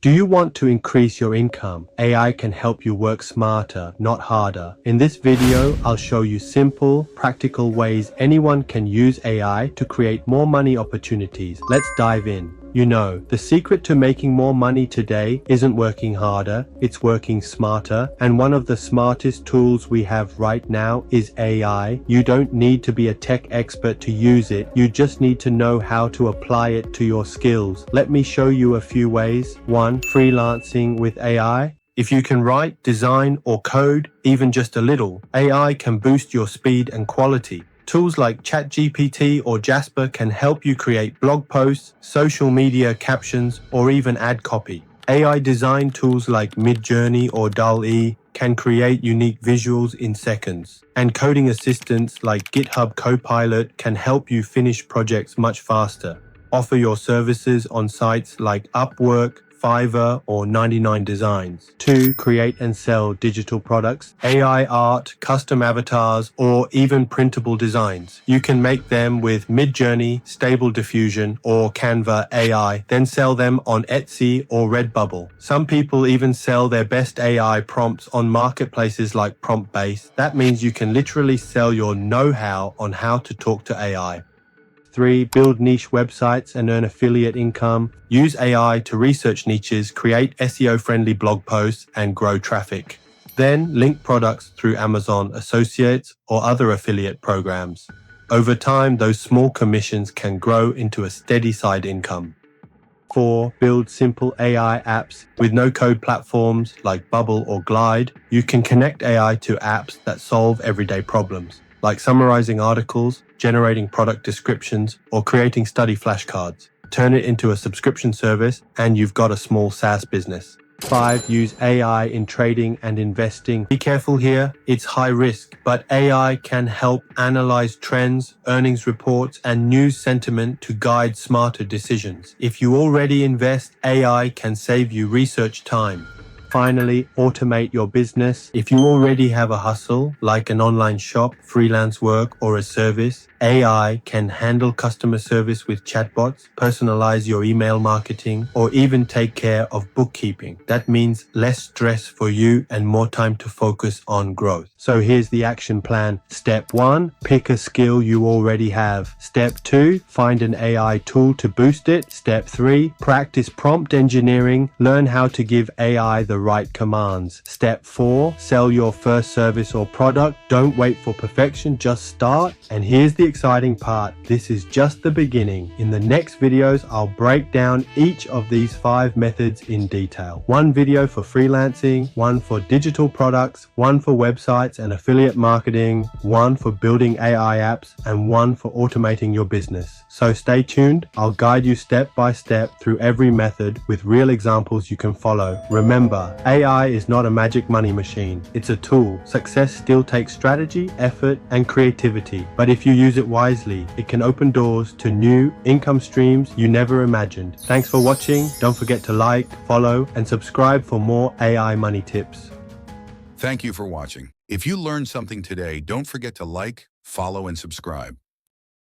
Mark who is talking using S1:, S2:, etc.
S1: Do you want to increase your income? AI can help you work smarter, not harder. In this video, I'll show you simple, practical ways anyone can use AI to create more money opportunities. Let's dive in. You know, the secret to making more money today isn't working harder, it's working smarter. And one of the smartest tools we have right now is AI. You don't need to be a tech expert to use it. You just need to know how to apply it to your skills. Let me show you a few ways. 1. Freelancing with AI. If you can write, design, or code, even just a little, AI can boost your speed and quality. Tools like ChatGPT or Jasper can help you create blog posts, social media captions, or even ad copy. AI design tools like MidJourney or DALL-E can create unique visuals in seconds. And coding assistants like GitHub Copilot can help you finish projects much faster. Offer your services on sites like Upwork, Fiverr, or 99 Designs. 2. Create and sell digital products, AI art, custom avatars, or even printable designs. You can make them with MidJourney, Stable Diffusion, or Canva AI, then sell them on Etsy or Redbubble. Some people even sell their best AI prompts on marketplaces like PromptBase. That means you can literally sell your know-how on how to talk to AI. 3. Build niche websites and earn affiliate income. Use AI to research niches, create SEO-friendly blog posts, and grow traffic. Then link products through Amazon Associates or other affiliate programs. Over time, those small commissions can grow into a steady side income. 4. Build simple AI apps. With no-code platforms like Bubble or Glide, you can connect AI to apps that solve everyday problems, like summarizing articles, generating product descriptions, or creating study flashcards. Turn it into a subscription service and you've got a small SaaS business. 5. Use AI in trading and investing. Be careful here, it's high risk, but AI can help analyze trends, earnings reports, and news sentiment to guide smarter decisions. If you already invest, AI can save you research time. Finally, automate your business. If you already have a hustle, like an online shop, freelance work, or a service, AI can handle customer service with chatbots, personalize your email marketing, or even take care of bookkeeping. That means less stress for you and more time to focus on growth. So here's the action plan. Step 1, pick a skill you already have. Step 2, find an AI tool to boost it. Step 3, practice prompt engineering. Learn how to give AI the right commands. Step 4, sell your first service or product. Don't wait for perfection, just start. And here's the exciting part. This is just the beginning. In the next videos, I'll break down each of these 5 methods in detail. One video for freelancing, one for digital products, one for websites and affiliate marketing, one for building AI apps, and one for automating your business. So stay tuned. I'll guide you step by step through every method with real examples you can follow. Remember, AI is not a magic money machine. It's a tool. Success still takes strategy, effort, and creativity. But if you use it wisely, it can open doors to new income streams you never imagined. Thanks for watching. Don't forget to like, follow, and subscribe for more AI money tips.
S2: Thank you for watching. If you learned something today, don't forget to like, follow, and subscribe.